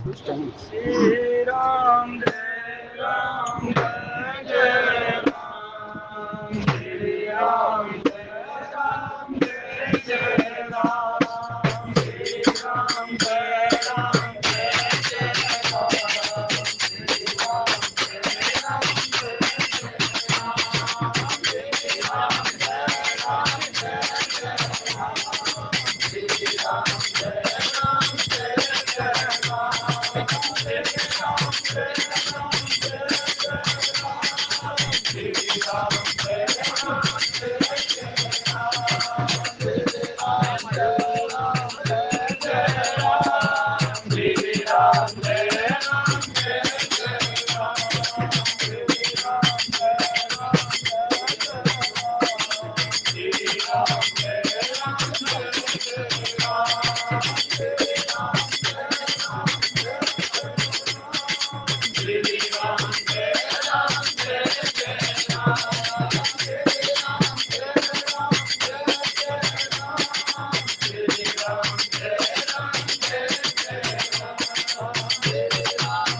Shri Ram Jai Ram Jai Jai Ram Shri Ram Jai Ram Jai Jai Ram Shri Ram Jai Ram Jai Jai Ram Shri Ram Jai Ram Jai Jai Ram Shri Ram Jai Ram Jai Jai Ram Shri Ram Jai Ram Jai Jai Ram Shri Ram Jai Ram Jai Jai Ram Shri Ram Jai Ram Jai Jai Ram Shri Ram Jai Ram Jai Jai Ram Shri Ram Jai Ram Jai Jai Ram Shri Ram Jai Ram Jai Jai Ram Shri Ram Jai Ram Jai Jai Ram Shri Ram Jai Ram Jai Jai Ram Shri Ram Jai Ram Jai Jai Ram Shri Ram Jai Ram Jai Jai Ram Shri Ram Jai Ram Jai Jai Ram Shri Ram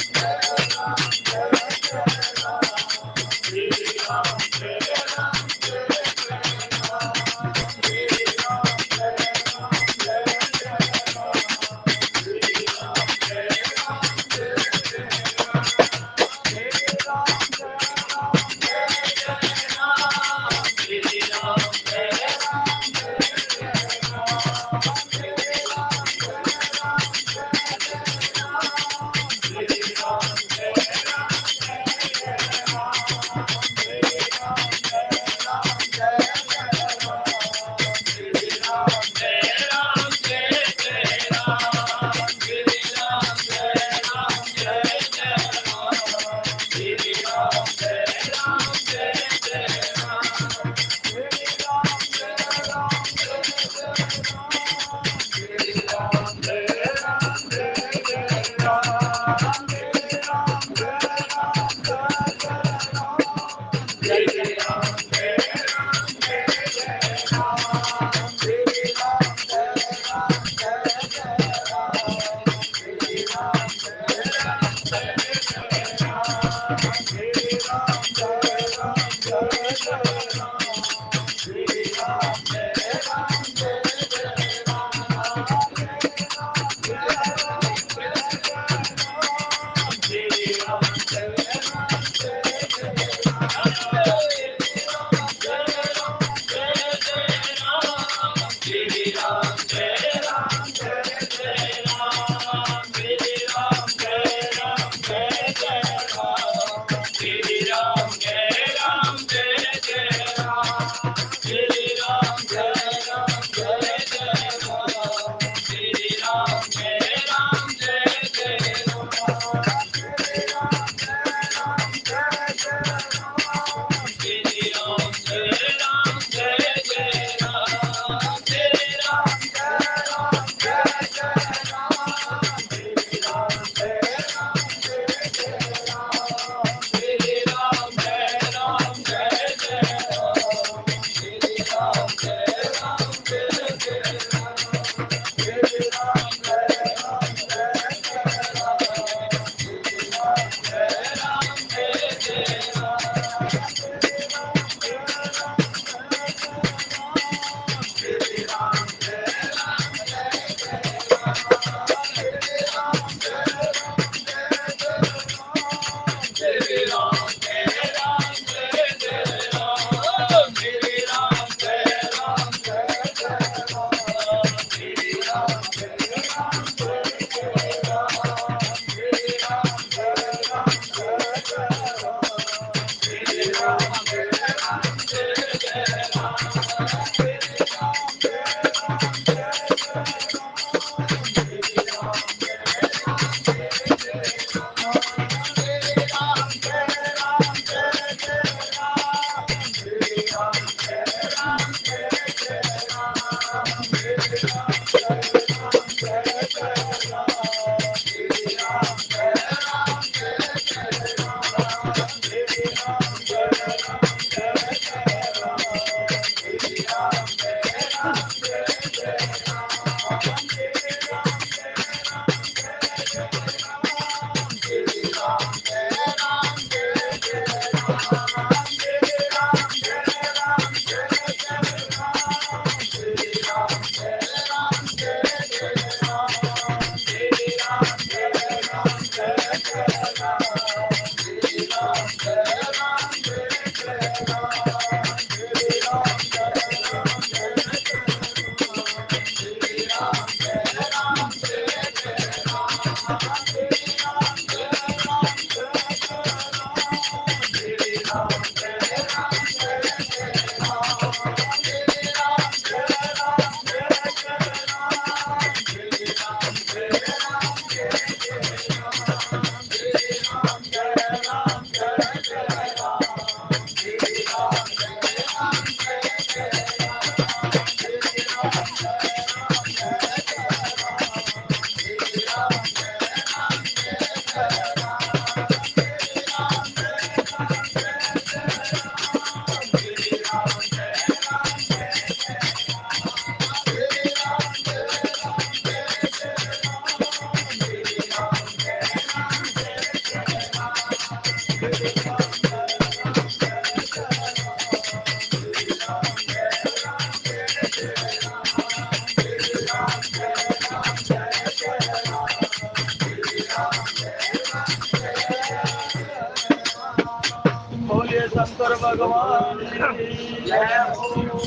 बोलिए शंकर भगवान की जय हो।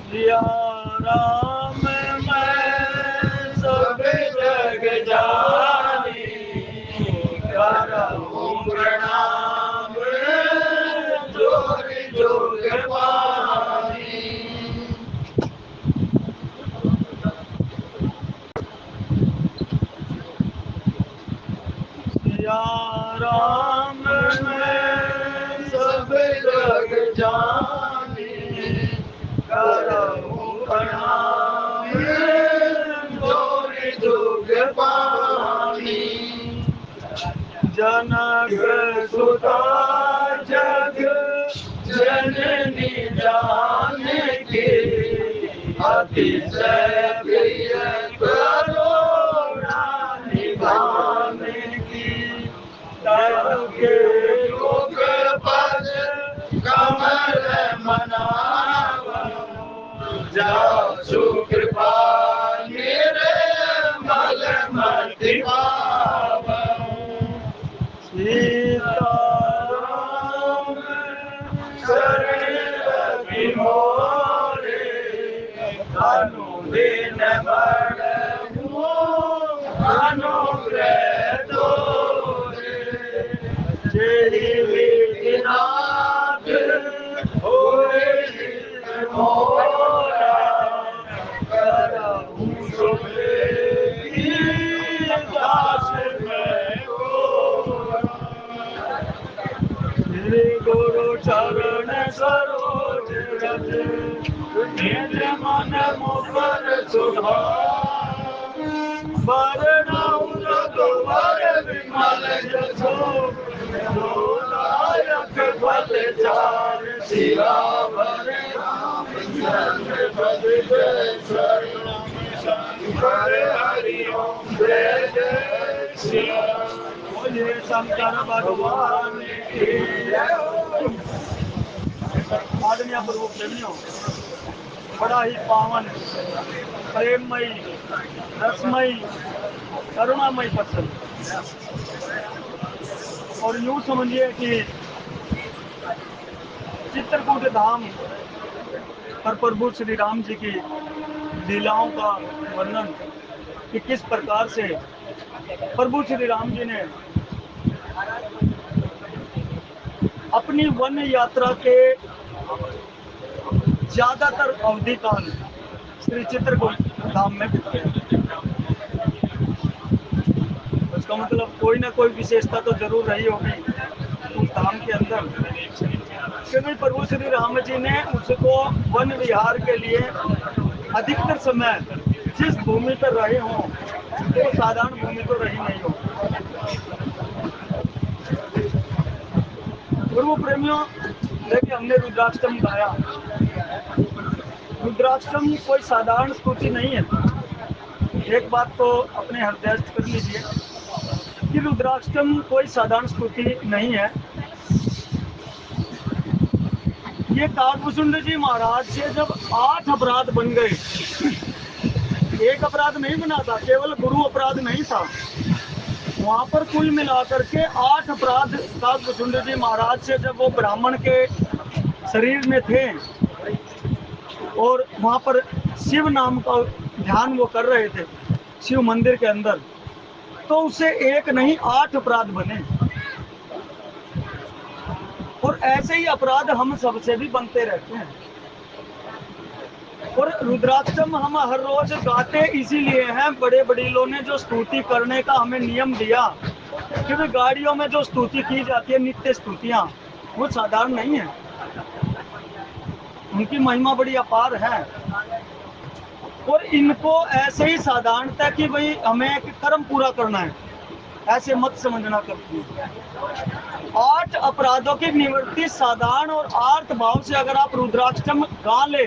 सिया राम मैं सब जग जानी, करहूँ प्रणाम जोग जोग पानी। सिया राम मैं सब जग जानी, करहूँ प्रणाम जोग जोग पानी। जनक सुता जग जननी जानकी, अतिशय प्रिय करुणा निधान की। तब के युग पद कमल मनावं, जासु कृपा निर्मल मति पावं। सीता राम शरण मोरे, अनुदिन बड़हूँ अनुग्रह तोरे। जेहि नाथ होए मोरा, करहूँ सुबेदी दास मैं कोरा। श्री गुरु चरण सरोज रज, निज मन मुकुर सुधार। वरनहुँ रघुवर विमल जसु, जोदायक फल चार। सियावर रामचंद्र पद जय, शंकर हरि ओम जय जय सिया। बोलिए शंकर भगवान की जय हो। आदरणीय प्रभु प्रेमियों, बड़ा ही पावन, प्रेममयी, रसमयी, करुणामयी प्रसंग। और यूं समझिए कि चित्रकूट धाम पर प्रभु श्री राम जी की लीलाओं का वर्णन कि किस प्रकार से प्रभु श्री राम जी ने अपनी वन यात्रा के ज्यादातर अवधि काल श्री चित्रकूट धाम में बिताया। उसका मतलब कोई ना कोई विशेषता तो जरूर रही होगी उस धाम के अंदर, क्योंकि प्रभु श्री राम जी ने उसको वन विहार के लिए अधिकतर समय जिस भूमि पर रहे हों वो साधारण भूमि तो रही नहीं हो। प्रभु प्रेमियों, देखिए हमने रुद्राष्टम गाया। रुद्राष्टम कोई साधारण स्तुति नहीं है। एक बात तो अपने हृदयस्थ कर लीजिए कि रुद्राष्टम कोई साधारण स्तुति नहीं है। ये काकभूषुंड जी महाराज से जब 8 अपराध बन गए, एक अपराध नहीं बना था, केवल गुरु अपराध नहीं था, वहां पर कुल मिलाकर के 8 अपराध काकभूषुंड जी महाराज से जब वो ब्राह्मण के शरीर में थे और वहां पर शिव नाम का ध्यान वो कर रहे थे शिव मंदिर के अंदर, तो उससे एक नहीं 8 अपराध बने। और ऐसे ही अपराध हम सबसे भी बनते रहते हैं। और रुद्राक्षम हम हर रोज गाते इसीलिए हैं, बड़े बड़ीलों ने जो स्तुति करने का हमें नियम दिया, क्योंकि गाड़ियों में जो स्तुति की जाती है, नित्य स्तुतियां, वो साधारण नहीं है, उनकी महिमा बड़ी अपार है। और इनको ऐसे ही साधारणता कि भाई हमें एक कर्म पूरा करना है, ऐसे मत समझना कभी। 8 अपराधों की निवृत्ति साधारण और आर्त भाव से अगर आप रुद्राक्षम गा ले,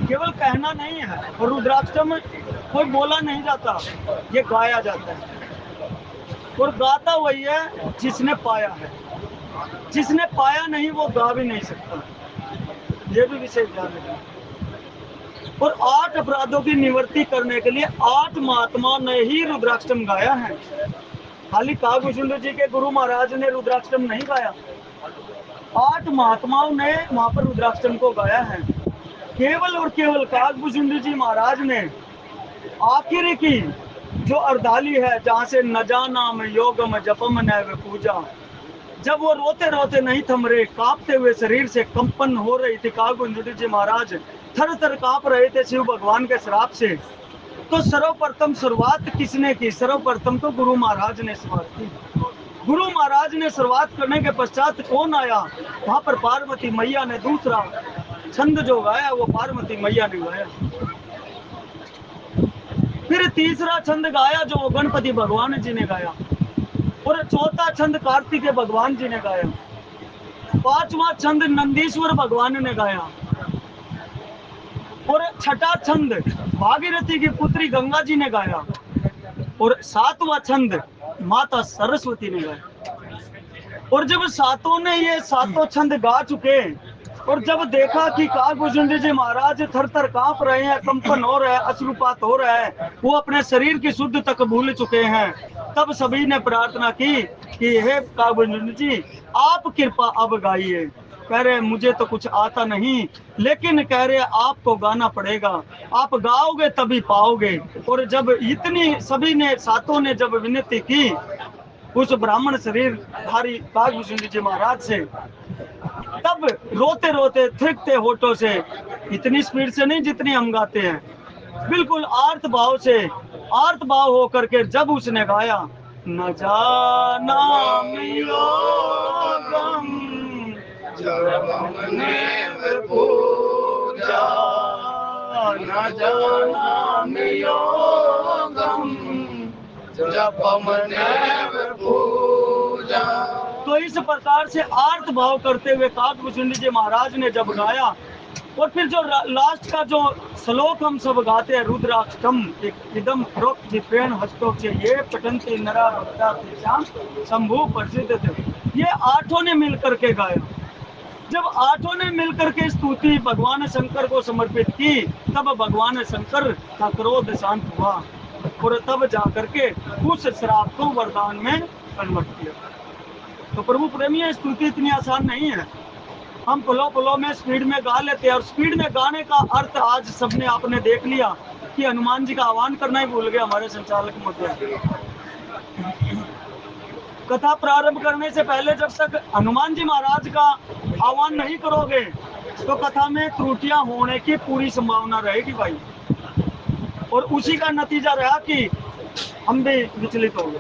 केवल कहना नहीं है, और रुद्राक्षम कोई बोला नहीं जाता, ये गाया जाता है। और गाता वही है जिसने पाया है, जिसने पाया नहीं वो गा भी नहीं सकता, ये भी विशेष ध्यान रखना। और 8 अपराधों की निवृत्ति करने के लिए 8 महात्माओं ने ही रुद्राक्षम गाया है। खाली कागभूषण जी के गुरु महाराज ने रुद्राक्षम नहीं गाया, 8 महात्माओं ने वहां पर रुद्राक्षम को गाया है। केवल और केवल कागभूषण जी महाराज ने आखिरी की जो अर्धाली है, जहां से न जानाम योगम जपम नैव पूजा, जब वो रोते रोते नहीं थम रहे, कांपते हुए शरीर से कंपन हो रही थी, कागभूषण जी महाराज थर थर कांप रहे थे शिव भगवान के श्राप से, तो सर्वप्रथम शुरुआत किसने की? सर्वप्रथम तो गुरु महाराज ने शुरुआत की। गुरु महाराज ने शुरुआत करने के पश्चात कौन आया? वहां पर पार्वती मैया ने दूसरा छंद जो गाया वो पार्वती मैया ने गाया। फिर तीसरा छंद गाया जो गणपति भगवान जी ने गाया, और चौथा छंद कार्तिकेय भगवान जी ने गाया, 5वां छंद नंदीश्वर भगवान ने गाया, और छठा छंद भागीरथी की पुत्री गंगा जी ने गाया, और 7वां छंद माता सरस्वती ने गाया। और जब सातों ने ये सातों छंद गा चुके, और जब देखा कि कागभूषण जी महाराज थर थर कांप रहे हैं, कंपन हो रहा है, अश्रुपात हो रहा है, वो अपने शरीर की शुद्ध तक भूल चुके हैं, तब सभी ने प्रार्थना की कि हे कागभूषण जी आप कृपा अब गाइए। कह रहे मुझे तो कुछ आता नहीं, लेकिन कह रहे आपको गाना पड़ेगा, आप गाओगे तभी पाओगे। और जब इतनी सभी ने सातों ने जब विनती की उस ब्राह्मण शरीर धारी कागभूषण जी महाराज से, तब रोते रोते थिरकते होठों से, इतनी स्पीड से नहीं जितनी हम गाते हैं, बिल्कुल आर्त भाव से, आर्त भाव होकर के जब उसने गाया, न जानाम योगम जपम नैव पूजा, न जानाम योगम जपम नैव पूजा। तो इस प्रकार से आर्त भाव करते हुए कागभूषण जी महाराज ने जब गाया, और फिर जो लास्ट का जो श्लोक हम सब गाते हैं, रुद्राक्षम इदम प्रोक्त विप्रेण हस्तोक्ष ये पठन्ति नरा भक्ता तेषां शंभु प्रसिद्ध थे, ये 8 ने मिलकर के गाया। जब 8 ने मिलकर के स्तुति भगवान शंकर को समर्पित की, तब भगवान शंकर का क्रोध शांत हुआ, और तब जाकर के उस श्राप को वरदान में कन्वर्ट किया। तो प्रभु प्रेमी, स्तुति इतनी आसान नहीं है, हम पलों में स्पीड में गा लेते हैं। और स्पीड में गाने का अर्थ आज सबने आपने देख लिया कि हनुमान जी का आह्वान करना ही भूल गए हमारे संचालक महोदय। कथा प्रारंभ करने से पहले जब तक हनुमान जी महाराज का आह्वान नहीं करोगे तो कथा में त्रुटियां होने की पूरी संभावना रहेगी भाई। और उसी का नतीजा रहा कि हम भी विचलित हो गए,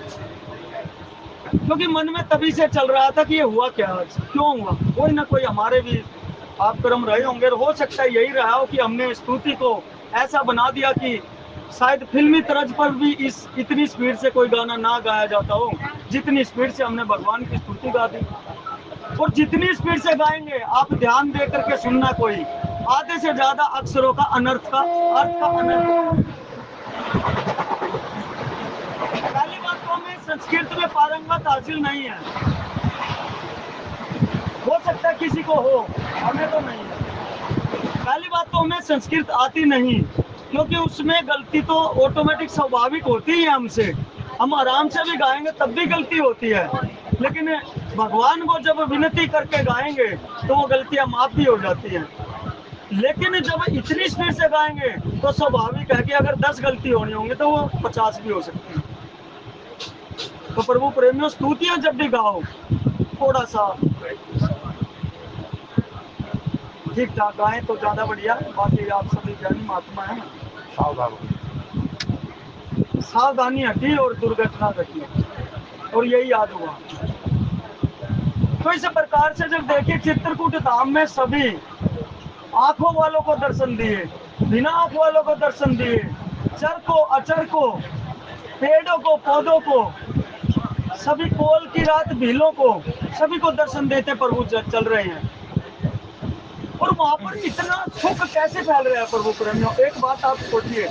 क्योंकि मन में तभी से चल रहा था कि ये हुआ क्या, आज क्यों हुआ। कोई ना कोई हमारे भी आप कर्म रहे होंगे, और हो सकता है यही रहा हो कि हमने स्तुति को ऐसा बना दिया कि शायद फिल्मी तर्ज पर भी इस इतनी स्पीड से कोई गाना ना गाया जाता हो जितनी स्पीड से हमने भगवान की स्तुति गा दी। और जितनी स्पीड से गाएंगे आप ध्यान दे करके सुनना, कोई आधे से ज्यादा अक्षरों का अनर्थ का अर्थ का अनर्थ। पहली बात तो हमें संस्कृत में पारंगत हासिल नहीं है, हो सकता है किसी को हो, हमें तो नहीं है। पहली बात तो हमें संस्कृत आती नहीं, क्योंकि उसमें गलती तो ऑटोमेटिक स्वाभाविक होती है हमसे, हम आराम से भी गाएंगे तब भी गलती होती है, लेकिन भगवान को जब विनती करके गाएंगे तो वो गलतियां माफ भी हो जाती हैं। लेकिन जब इतनी स्पीड से गाएंगे तो स्वाभाविक है कि अगर 10 गलती होनी होंगी तो वो 50 भी हो सकती है। तो प्रभु प्रेमियों स्तुतियां जब भी गाओ थोड़ा सा ठीक ठाक गाएं तो ज्यादा बढ़िया। बाकी आप सभी ज्ञानी महात्मा हैं, सावधानी हटी और दुर्घटना घटी और यही याद हुआ। तो इस प्रकार से जब देखिए चित्रकूट धाम में सभी आंखों वालों को दर्शन दिए, बिना आंख वालों को दर्शन दिए, चर को अचर को, पेड़ों को पौधों को, सभी कोल की रात भीलों को, सभी को दर्शन देते प्रभु चल रहे हैं। और वहां पर इतना सुख कैसे फैल रहा है प्रभु प्रेमियों, एक बात आप सोचिए।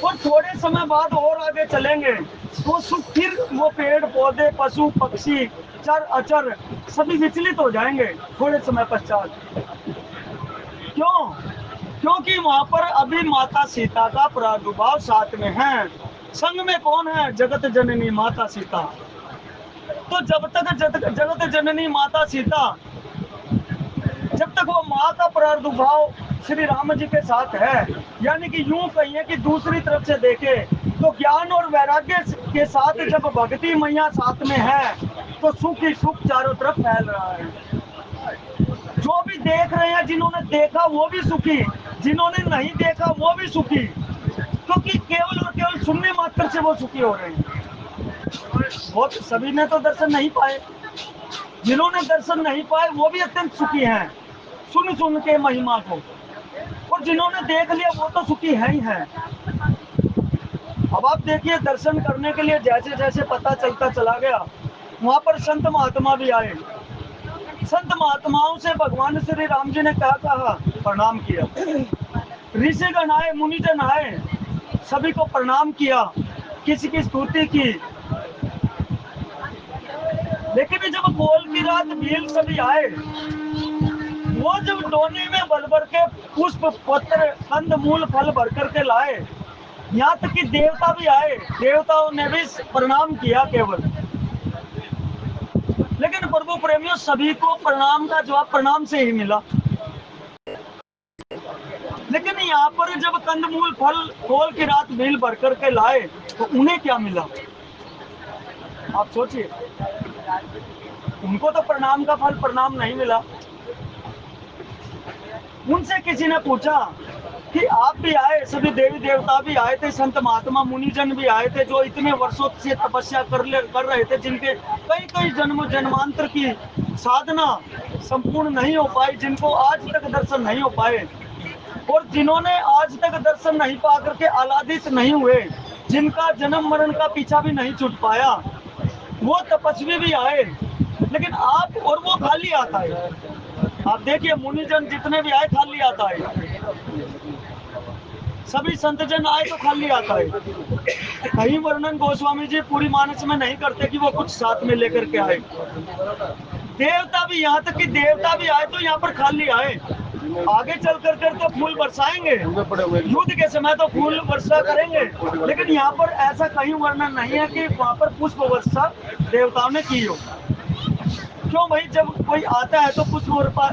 और थोड़े समय बाद और आगे चलेंगे तो सुख फिर वो पेड़ पौधे पशु पक्षी चर अचर सभी विचलित हो जाएंगे थोड़े समय पश्चात। क्यों? क्योंकि वहां पर अभी माता सीता का प्रादुर्भाव साथ में है। संग में कौन है? जगत जननी माता सीता। तो जब तक जगत जननी माता सीता, जब तक वो माँ का प्रादुर्भाव श्री राम जी के साथ है, यानी कि यूं कहिए कि दूसरी तरफ से देखे तो ज्ञान और वैराग्य के साथ जब भक्ति मैया साथ में है तो सुख ही सुख चारों तरफ फैल रहा है। जो भी देख रहे हैं, जिन्होंने देखा वो भी सुखी, जिन्होंने नहीं देखा वो भी सुखी, क्योंकि केवल और केवल सुनने मात्र से वो सुखी हो रहे हैं। बहुत सभी ने तो दर्शन नहीं पाए, जिन्होंने दर्शन नहीं पाए वो भी अत्यंत सुखी हैं सुन सुन के महिमा को, और जिन्होंने देख लिया वो तो सुखी है ही है। अब आप देखिए दर्शन करने के लिए जैसे जैसे पता चलता चला गया, वहां पर संत महात्मा भी आए। संत महात्माओं से भगवान श्री राम जी ने क्या कहा? प्रणाम किया। ऋषिगण आए, मुनिजन आए, सभी को प्रणाम किया, किसी की स्तुति की। लेकिन जब कोल की रात भील सभी आए, वो जब डोने में भर भर के पुष्प पत्र कंद मूल फल भर करके लाए, यहाँ तक कि देवता भी आए, देवताओं ने भी प्रणाम किया केवल। लेकिन प्रभु प्रेमियों सभी को प्रणाम का जवाब प्रणाम से ही मिला। लेकिन यहाँ पर जब कंदमूल फल कोल की रात भील भर करके लाए तो उन्हें क्या मिला? आप सोचिए, उनको तो प्रणाम का फल प्रणाम नहीं मिला। उनसे किसी ने पूछा कि आप भी आए, सभी देवी देवता भी आए थे, संत महात्मा मुनिजन भी आए थे, जो इतने वर्षों से तपस्या कर रहे थे, जिनके कई कई जन्मांतर की साधना संपूर्ण नहीं हो पाई, जिनको आज तक दर्शन नहीं हो पाए, और जिन्होंने आज तक दर्शन नहीं पा करके आह्लादित नहीं हुए, जिनका जन्म मरण का पीछा भी नहीं छूट पाया, वो तपस्वी भी आए। लेकिन आप, और वो खाली आता है। आप देखिए मुनिजन जितने भी आए खाली आता है, सभी संतजन आए तो खाली आता है। कहीं वर्णन गोस्वामी जी पूरी मानस में नहीं करते कि वो कुछ साथ में लेकर के आए। देवता भी, यहाँ तक कि देवता भी आए तो यहाँ पर खाली आए। आगे चल कर तो फूल बरसाएंगे, युद्ध के समय तो फूल वर्षा करेंगे, लेकिन यहाँ पर ऐसा कहीं वर्णन नहीं है कि वहाँ पर पुष्प वर्षा देवताओं ने की हो। क्यों भाई, जब कोई आता है तो पुष्प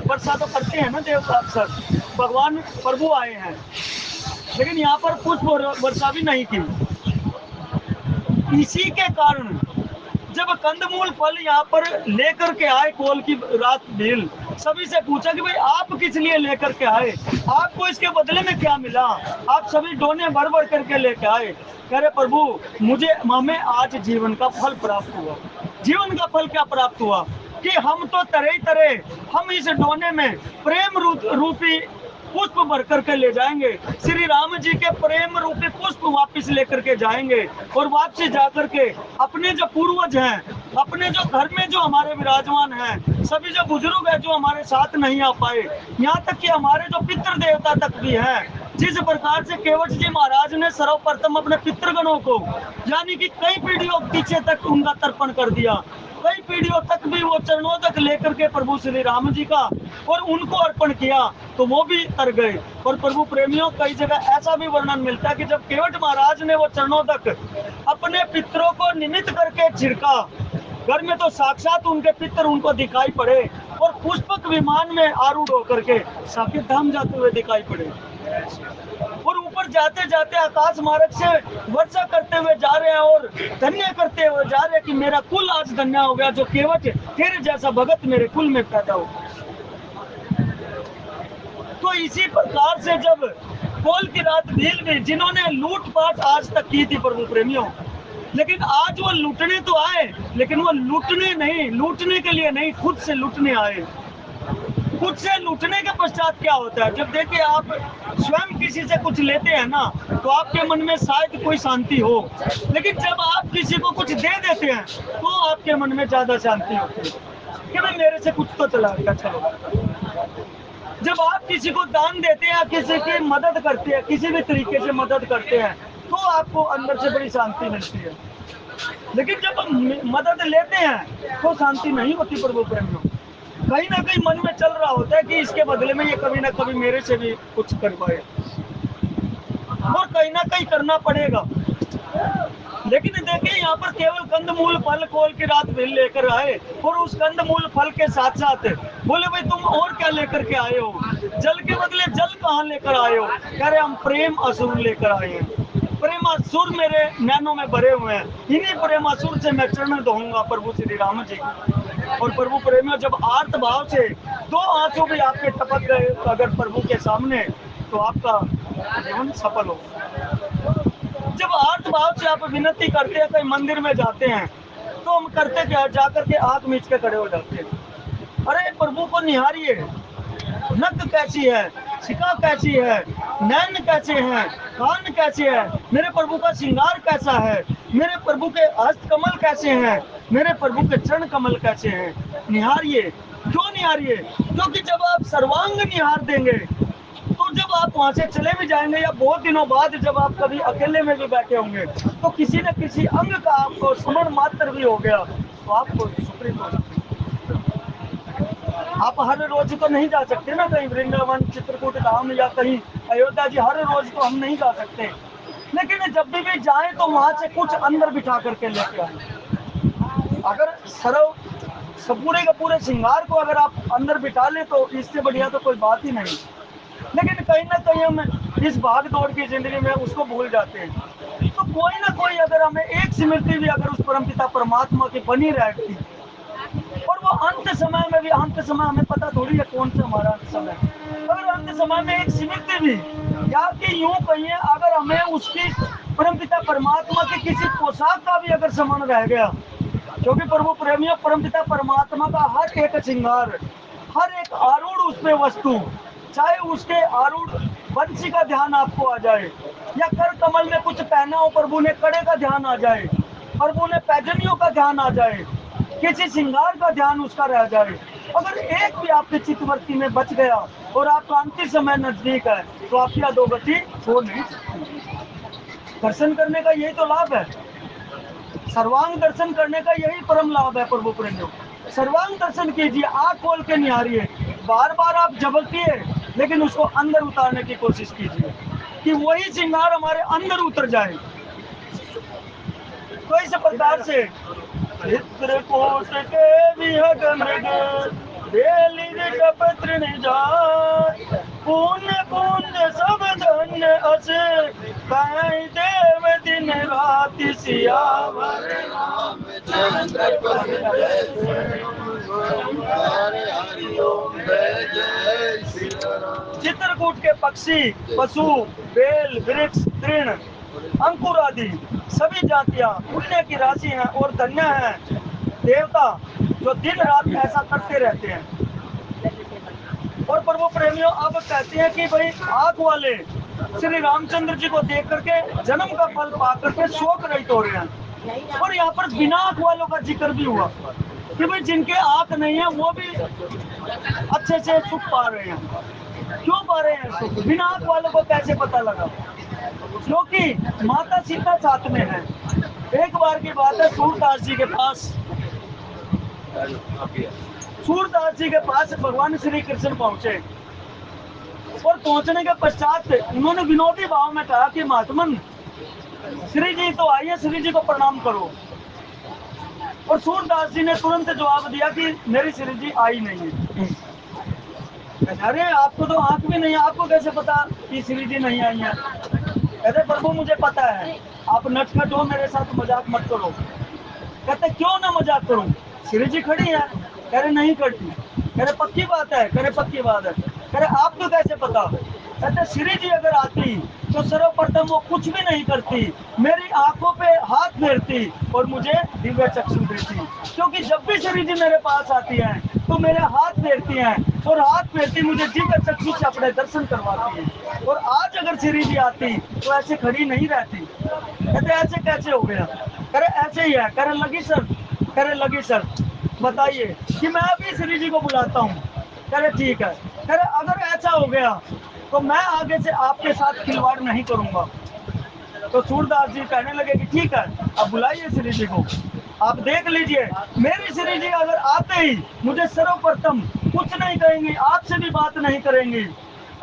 वर्षा तो करते हैं ना देवता अक्सर, भगवान प्रभु आए हैं, लेकिन यहाँ पर पुष्प वर्षा भी नहीं की। इसी के कारण जब कंदमूल फल यहाँ पर लेकर के आए कोल की रात भील, सभी से पूछा कि भाई आप किस लिए लेकर के आए, आपको इसके बदले में क्या मिला? आप सभी डोने भर भर करके लेके आए। कह रहे प्रभु हमें आज जीवन का फल प्राप्त हुआ। जीवन का फल क्या प्राप्त हुआ कि हम तो तरह तरह हम इस डोने में प्रेम रूपी पुष्प भर करके ले जाएंगे, श्री राम जी के प्रेम रूपी पुष्प वापस लेकर के जाएंगे, और वापसी जाकर के अपने जो पूर्वज हैं, अपने जो घर में जो हमारे विराजमान हैं, सभी जो बुजुर्ग हैं जो हमारे साथ नहीं आ पाए, यहाँ तक कि हमारे जो पितृ देवता तक भी हैं, जिस प्रकार से केवट जी महाराज ने सर्वप्रथम अपने पितृगणों को, यानी कि कई पीढ़ियों पीछे तक उनका तर्पण कर दिया, कई पीढ़ियों तक भी वो चरणों तक लेकर के प्रभु श्री राम जी का और उनको अर्पण किया, तो वो भी तर गए। और प्रभु प्रेमियों कई जगह ऐसा भी वर्णन मिलता है कि जब केवट महाराज ने वो चरणों तक अपने पितरों को निमित्त करके छिड़का, घर में तो साक्षात उनके पितर उनको दिखाई पड़े, और पुष्पक विमान में आरूढ़ होकर के साकेत धाम जाते हुए दिखाई पड़े। और ऊपर जाते जाते आकाश मार्ग से वर्षा करते हुए जा रहे हैं और धन्य करते हुए जा रहे हैं कि मेरा कुल आज धन्य हो गया, जो केवट तेरे जैसा भगत मेरे कुल में पैदा हो। तो इसी प्रकार से जब पोल की रात ढील गई, जिन्होंने लूटपाट आज तक की थी प्रभु प्रेमियों, लेकिन आज वो लूटने तो आए, लेकिन वो लूटने के लिए नहीं, खुद से लूटने आए। खुद से लूटने के पश्चात क्या होता है, जब देखिए आप स्वयं किसी से कुछ लेते हैं ना, तो आपके मन में शायद कोई शांति हो, लेकिन जब आप किसी को कुछ दे देते हैं तो आपके मन में ज्यादा शांति होती है कि भाई मेरे से कुछ तो चला गया। चलो, जब आप किसी को दान देते हैं, किसी की मदद करते हैं, किसी भी तरीके से मदद करते हैं, तो आपको अंदर से बड़ी शांति मिलती है। लेकिन जब हम मदद लेते हैं तो शांति नहीं होती प्रभु प्रेमियों। कहीं ना कहीं मन में चल रहा होता है कि इसके बदले में ये कभी ना कभी मेरे से भी कुछ करवाए, और कहीं ना कहीं करना पड़ेगा। लेकिन देखिए यहाँ पर केवल कंदमूल फल खोल की रात बिल लेकर आए, और उस कंदमूल फल के साथ साथ बोले भाई तुम और क्या लेकर के आए हो, जल के बदले जल कहाँ लेकर आए हो? कह रहे हम प्रेम असुर लेकर आए हैं। प्रेमासुर मेरे नैनों में भरे हुए हैं, इन्हीं प्रेमासुर से मैं चरण धोऊंगा प्रभु श्री राम जी। और प्रभु प्रेमियों, जब आर्त भाव से दो आंसू भी आपके टपक गए अगर प्रभु के सामने, तो आपका जीवन सफल हो। जब आर्त भाव से आप विनती करते हैं, कहीं मंदिर में जाते हैं, तो हम करते क्या, जाकर के आंख मीच के खड़े हो जाते हैं। अरे प्रभु को निहारिए, नक कैसी है, शिका कैसी है, नैन कैसे हैं, कान कैसे है, मेरे प्रभु का श्रृंगार कैसा है, मेरे प्रभु के हस्त कमल कैसे हैं, मेरे प्रभु के चरण कमल कैसे हैं। निहारिए। क्यों निहारिए? क्योंकि जब आप सर्वांग निहार देंगे, तो जब आप वहां से चले भी जाएंगे या बहुत दिनों बाद जब आप कभी अकेले में भी बैठे होंगे, तो किसी न किसी अंग का आपको स्मरण मात्र भी हो गया, तो आपको सुकृत हो सकते। आप हर रोज तो नहीं जा सकते ना कहीं वृंदावन, चित्रकूट धाम या कहीं अयोध्या जी, हर रोज तो हम नहीं जा सकते, लेकिन जब भी जाएं तो वहां से कुछ अंदर बिठा करके लेके आए। अगर पूरे का पूरे श्रृंगार को अगर आप अंदर बिठा ले तो इससे बढ़िया तो कोई बात ही नहीं। लेकिन कहीं ना कहीं हम इस भाग दौड़ की जिंदगी में उसको भूल जाते हैं। तो कोई ना कोई अगर हमें एक स्मृति भी अगर उस परमपिता परमात्मा की बनी रहेगी, और वो अंत समय में भी, अंत समय हमें पता थोड़ी है कौन सा हमारा अंत समय, अगर अंत समय में एक स्मृति भी, या कि यूं कहिए अगर हमें उसकी परमपिता परमात्मा के किसी पोशाक का भी अगर समान रह गया, क्योंकि प्रभु प्रेमियों परमपिता परमात्मा का हर एक श्रृंगार, हर एक आरूढ़ उसमें वस्तु, चाहे उसके आरूढ़ वंशी का ध्यान आपको आ जाए, या कर कमल में कुछ पहना हो प्रभु ने, कड़े का ध्यान आ जाए, प्रभु ने पैजनियों का ध्यान आ जाए, किसी श्रृंगार का ध्यान उसका रह जाए, अगर एक भी आपके चित्तवृत्ति में बच गया और आपका अंतिम समय नजदीक है, तो आपकी अधोगति हो नहीं सकती। दर्शन करने का यही तो लाभ है, सर्वांग दर्शन करने का यही परम लाभ है प्रभु प्रेमियों। सर्वांग दर्शन कीजिए, आंख खोल के निहारिए, बार बार आप झपकिए, लेकिन उसको अंदर उतारने की कोशिश कीजिए कि वही श्रृंगार हमारे अंदर उतर जाए। तो इस प्रकार से चित्रकूट के विहग मृग बेली विकपत्र निजात, पुण्य पुण्य सब धन्य अस कहीं देव दिन रात सियावर रामचंद्र चित्रकूट के पक्षी, पशु, बेल, वृक्ष, तृण, अंकुर आदि सभी जातियां पुण्य की राशि हैं और धन्य हैं देवता जो दिन रात ऐसा करते रहते हैं। और प्रभु प्रेमियों अब कहते हैं कि भाई आंख वाले श्री रामचंद्र जी को देख करके जन्म का फल पा करके शोक रहित हो रहे हैं। और यहाँ पर बिना आंख वालों का जिक्र भी हुआ कि भाई जिनके आंख नहीं है वो भी अच्छे से सुख पा रहे हैं। क्यों पा रहे हैं सुख? बिना आंख वालों को कैसे पता लगा? क्योंकि माता सीता साथ में है। एक बार की बात है, सूरदास जी के पास भगवान श्री कृष्ण पहुंचे और पहुंचने के पश्चात उन्होंने विनोदी भाव में कहा कि महात्मन श्री जी तो आइए, श्री जी को प्रणाम करो। और सूरदास जी ने तुरंत जवाब दिया कि मेरी श्री जी आई नहीं है। अरे आपको तो आंख भी नहीं, आपको कैसे पता कि श्री जी नहीं आई है? कहते प्रभु मुझे पता है, आप नटखट हो, मेरे साथ मजाक मत करो। कहते क्यों ना मजाक करूं, श्री जी खड़ी है। कह रहे नहीं खड़ी। कह रहे पक्की बात है? कह रहे पक्की बात है। कह रहे आपको कैसे पता? कहते श्री जी अगर आती तो सर्वप्रथम वो कुछ भी नहीं करती, मेरी आंखों पे हाथ फेरती और मुझे दिव्य चक्षु देती। क्योंकि जब भी श्री जी मेरे पास आती है तो मेरे हाथ फेरती हैं और हाथ फेरती मुझे दिव्य चक्षु से अपने दर्शन करवाती है। और आज अगर श्री जी आती तो ऐसे खड़ी नहीं रहती। कहते ऐसे कैसे हो गया? करे ऐसे ही है। करे लगी सर? करे लगी सर। बताइए कि मैं अभी श्री जी को बुलाता हूँ। करे ठीक है। करे अगर ऐसा हो गया तो मैं आगे से आपके साथ खिलवाड़ नहीं करूंगा। तो सूरदास जी कहने लगे कि ठीक है, अब बुलाइए श्री जी को, आप देख लीजिए। मेरी श्री जी अगर आते ही मुझे सर्वप्रथम कुछ नहीं कहेंगी, आपसे भी बात नहीं करेंगी,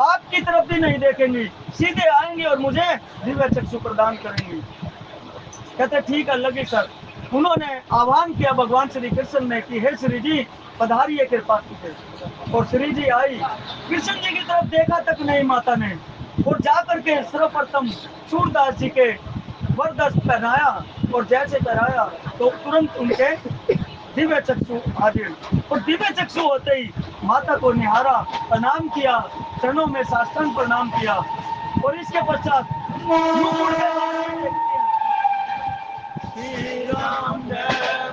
आपकी तरफ भी नहीं देखेंगी, सीधे आएंगे और मुझे दिव्य चक्षु प्रदान करेंगी। कहते ठीक है लगे सर। उन्होंने आह्वान किया भगवान श्री कृष्ण ने कि हे श्री जी पधारिए कृपा कीजिए। और श्री जी आई, कृष्ण जी की तरफ देखा तक नहीं माता ने, और जाकर के सर्वप्रथम सूरदास जी के वरदस्त पहनाया, और जैसे पहनाया तो तुरंत उनके दिव्य चक्षु हाजिर। और दिव्य चक्षु होते ही माता को निहारा, प्रणाम किया, चरणों में साष्टांग प्रणाम किया, और इसके पश्चात यूं मुड़ के श्री राम जय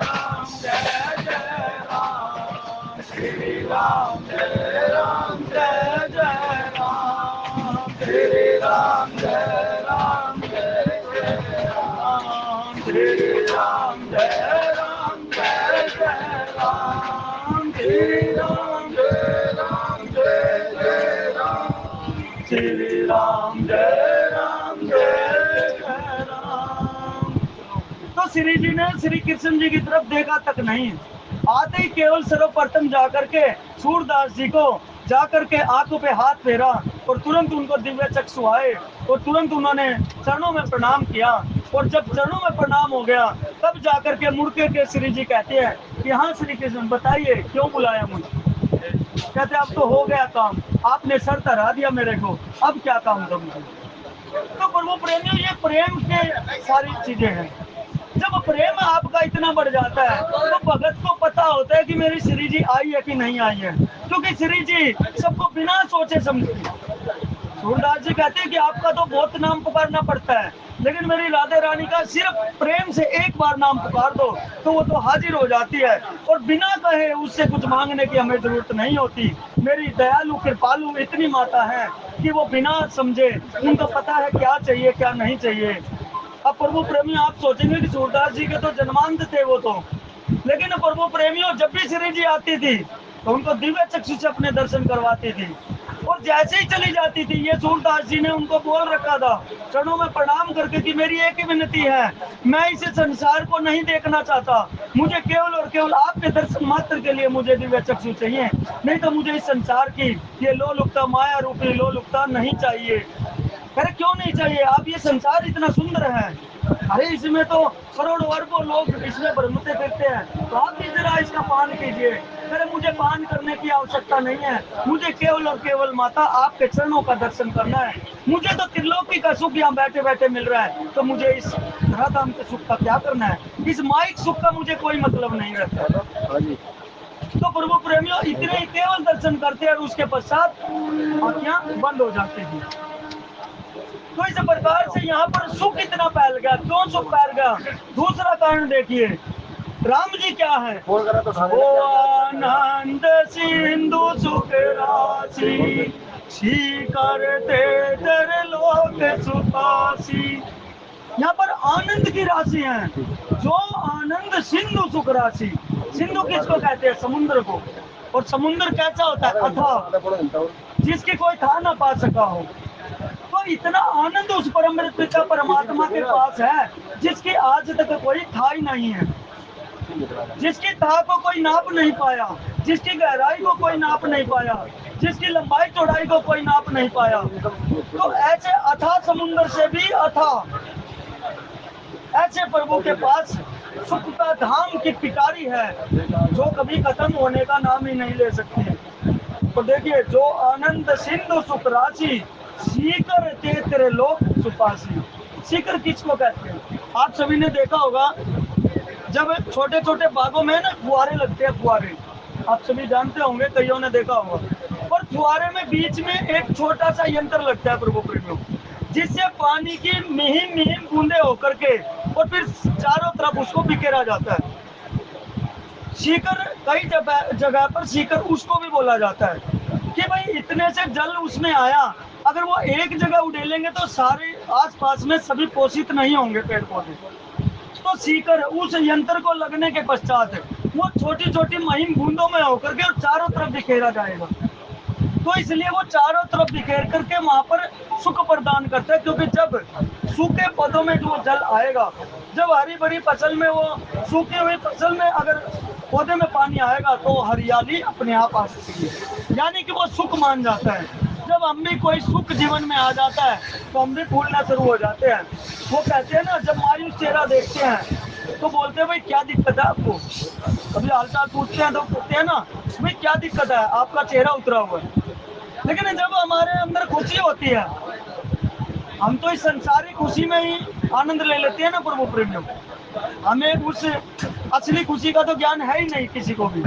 राम जय जय राम, श्री राम जय राम जय जय राम, श्री राम जय राम जय जय राम, श्री राम जय राम जय जय राम, श्री राम जय राम जय जय राम, श्री राम जय राम जय जय राम। तो श्री जी ने श्री कृष्ण जी की तरफ देखा तक नहीं, आते ही केवल सर्वप्रथम जाकर के सूरदास जी को जाकर के आंखों पे हाथ फेरा, और तुरंत उनको दिव्य चक्षु आए, और तुरंत उन्होंने चरणों में प्रणाम किया। और जब चरणों में प्रणाम हो गया तब जाकर के मुड़ के श्री जी कहते हैं कि हाँ श्री कृष्ण बताइए क्यों बुलाया मुझे? कहते अब तो हो गया काम, आपने सर तरा दिया मेरे को, अब क्या काम करूँ? तो प्रभु प्रेमियों ये प्रेम के सारी चीजें हैं। जब प्रेम आपका इतना बढ़ जाता है तो भगत को पता होता है कि मेरी श्री जी आई है कि नहीं आई है, क्योंकि श्री जी सबको बिना सोचे समझे। सूरदास जी कहते हैं कि आपका तो बहुत नाम पुकारना पड़ता है, लेकिन मेरी राधे रानी का सिर्फ प्रेम से एक बार नाम पुकार दो तो वो तो हाजिर हो जाती है, और बिना कहे उससे कुछ मांगने की हमें जरूरत नहीं होती। मेरी दयालु कृपालु इतनी माता है कि वो बिना समझे, उनको पता है क्या चाहिए क्या नहीं चाहिए। अब प्रभु प्रेमी आप सोचेंगे कि सूरदास जी के तो जन्मांत थे वो तो, लेकिन प्रभु प्रेमियों जब भी श्री जी आती थी तो उनको दिव्य चक्षु से अपने दर्शन करवाती थी, और जैसे ही चली जाती थी ये सूरदास जी ने उनको बोल रखा था चरणों में प्रणाम करके कि मेरी एक ही विनती है, मैं इस संसार को नहीं देखना चाहता, मुझे केवल और केवल आपके दर्शन मात्र के लिए मुझे दिव्य चक्षु चाहिए, नहीं तो मुझे इस संसार की ये लोलुपता माया रूपी लोलुपता नहीं चाहिए। अरे क्यों नहीं चाहिए? आप ये संसार इतना सुंदर है, अरे इसमें तो करोड़ों अरबों लोग इसमें भ्रमते फिरते हैं, तो आप भी जरा इसका पान कीजिए। अरे मुझे पान करने की आवश्यकता नहीं है, मुझे केवल और केवल माता आपके चरणों का दर्शन करना है। मुझे तो त्रिलोकी का सुख यहाँ बैठे बैठे मिल रहा है, तो मुझे इस धराधाम के सुख का क्या करना है? इस माइक सुख का मुझे कोई मतलब नहीं रहता। तो प्रभु प्रेमियों इतने ही केवल दर्शन करते हैं और उसके पश्चात आँखें बंद हो जाती थी। तो इस प्रकार से यहाँ पर सुख इतना फैल गया। क्यों सुख फैल गया? दूसरा कारण देखिए, राम जी क्या है? ओ आनंद सिंधु सुख राशि, करते तेरे लोक सुखासी। यहाँ पर आनंद की राशि है, जो आनंद सिंधु सुख राशि। सिंधु किसको कहते हैं? समुद्र को। और समुद्र कैसा होता है? अथाह, जिसकी कोई था ना पा सका हो। तो इतना आनंद उस परम पिता परमात्मा के पास है जिसकी आज तक कोई था ही नहीं है, जिसकी था को कोई नाप नहीं पाया, जिसकी गहराई को कोई नाप नहीं पाया, जिसकी लंबाई चौड़ाई को कोई नाप नहीं पाया। तो ऐसे अथाह समुद्र से भी अथाह ऐसे प्रभु के पास सुख का धाम की पिटारी है, जो कभी खत्म होने का नाम ही नहीं ले सकती। तो देखिए, जो आनंद सिंधु सुख राशि, सीकर ते तेरे लोक सुपासी। सीकर किसको कहते हैं? आप सभी ने देखा होगा, जब छोटे छोटे बागों में ना फुहारे लगते हैं, फुहारे आप सभी जानते होंगे, कईयों ने देखा होगा। और फुहारे में बीच में एक छोटा सा यंत्र लगता है प्रभु प्रेमियों, जिससे पानी की मिहिम मिहिम बूंदे होकर के और फिर चारों तरफ उसको बिखेरा जाता है। सीकर, कई जगह पर सीकर उसको भी बोला जाता है कि भाई इतने से जल उसमें आया, अगर वो एक जगह उड़ेलेंगे तो सारे आसपास में सभी पोषित नहीं होंगे पेड़ पौधे। तो सीकर उस यंत्र को लगने के पश्चात वो छोटी छोटी महीन बूंदों में होकर के और चारों तरफ बिखेरा जाएगा। तो इसलिए वो चारों तरफ बिखेर करके वहां पर सुख प्रदान करता है, क्योंकि जब सूखे पौधों में जो जल आएगा, जब हरी भरी फसल में, वो सूखी हुई फसल में अगर पौधे में पानी आएगा तो हरियाली अपने आप आ सकती है, यानी कि वो सुख मान जाता है। जब हम भी कोई सुख जीवन में आ जाता है तो हम भी फूलना शुरू हो जाते हैं। वो कहते हैं ना, जब मायूस चेहरा देखते हैं तो बोलते हैं भाई क्या दिक्कत है आपको, कभी हालचाल पूछते हैं तो कहते हैं ना भाई क्या दिक्कत है, आपका चेहरा उतरा हुआ है। लेकिन जब हमारे अंदर खुशी होती है, हम तो इस संसारी खुशी में ही आनंद ले लेते हैं ना प्रभु प्रेमियों, हमें उस असली खुशी का तो ज्ञान है ही नहीं किसी को भी।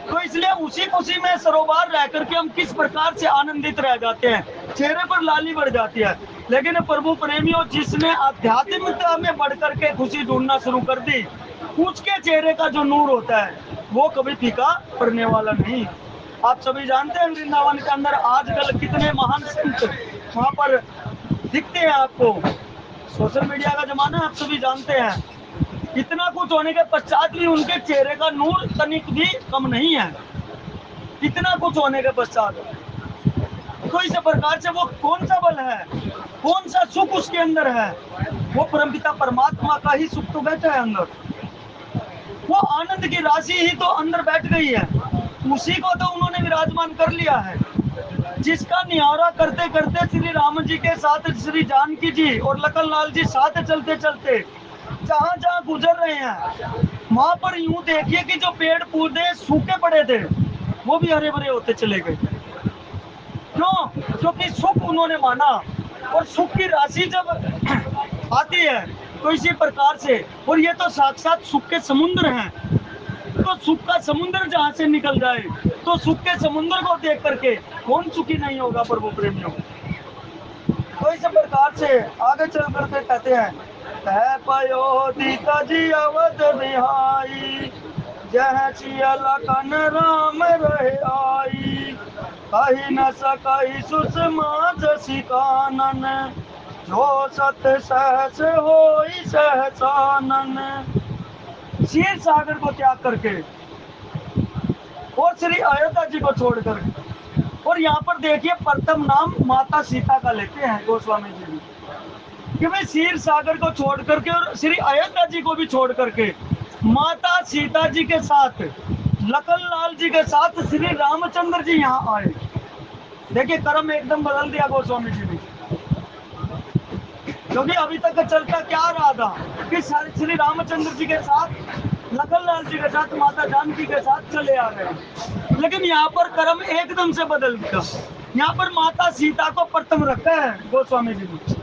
तो इसलिए उसी खुशी में सरोवर रह करके हम किस प्रकार से आनंदित रह जाते हैं, चेहरे पर लाली बढ़ जाती है। लेकिन प्रभु प्रेमियों, जिसने आध्यात्मिकता में बढ़ करके खुशी ढूंढना शुरू कर दी, उसके चेहरे का जो नूर होता है वो कभी फीका पड़ने वाला नहीं। आप सभी जानते हैं वृंदावन के अंदर आजकल कितने महान संत वहां पर दिखते हैं आपको। सोशल मीडिया का जमाना है, आप सभी जानते हैं। इतना कुछ होने के पश्चात भी उनके चेहरे का नूर तनिक भी कम नहीं है, इतना कुछ होने के पश्चात। तो इस प्रकार से वो कौन सा बल है, कौन सा सुख उसके अंदर है, वो परमपिता परमात्मा का ही सुख तो बैठा है अंदर। वो आनंद की राशि ही तो अंदर बैठ गई है, उसी को तो उन्होंने विराजमान कर लिया है, जिसका निहारा करते करते श्री राम जी के साथ श्री जानकी जी और लखन लाल जी साथ चलते चलते जहाँ जहाँ गुजर रहे हैं, वहां पर यूं देखिए कि जो पेड़ पौधे सूखे पड़े थे वो भी हरे भरे होते चले गए। क्यों? क्योंकि सुख उन्होंने माना, और सुख की राशि जब आती है तो इसी प्रकार से, और ये तो साक्षात सुख के समुद्र हैं, तो सुख का समुद्र जहाँ से निकल जाए तो सुख के समुद्र को देख करके कौन सुखी नहीं होगा प्रभु प्रेमियों। तो इस प्रकार से आगे चल करके कहते हैं, है पयोदिता जी अवध बिहाई, जह सिया लखन राम रहे आई, कही न सकई सुषमा जसि कानन, जो सत सहस होई सहसानन। क्षीर सागर को त्याग करके और श्री अयोध्या जी को छोड़कर, और यहाँ पर देखिए प्रथम नाम माता सीता का लेते हैं गोस्वामी जी भी, कि भाई क्षीर सागर को छोड़ करके और श्री अयोध्या जी को भी छोड़ करके माता सीता जी के साथ, लखन लाल जी के साथ श्री रामचंद्र जी यहाँ आए। देखिए कर्म एकदम बदल दिया गोस्वामी जी ने, क्योंकि अभी तक चलता क्या रहा था कि श्री रामचंद्र जी के साथ, लखन लाल जी के साथ, माता जानकी के साथ चले आ रहे हैं। लेकिन यहाँ पर कर्म एकदम से बदल दिया, यहाँ पर माता सीता को प्रथम रखा है गोस्वामी जी ने।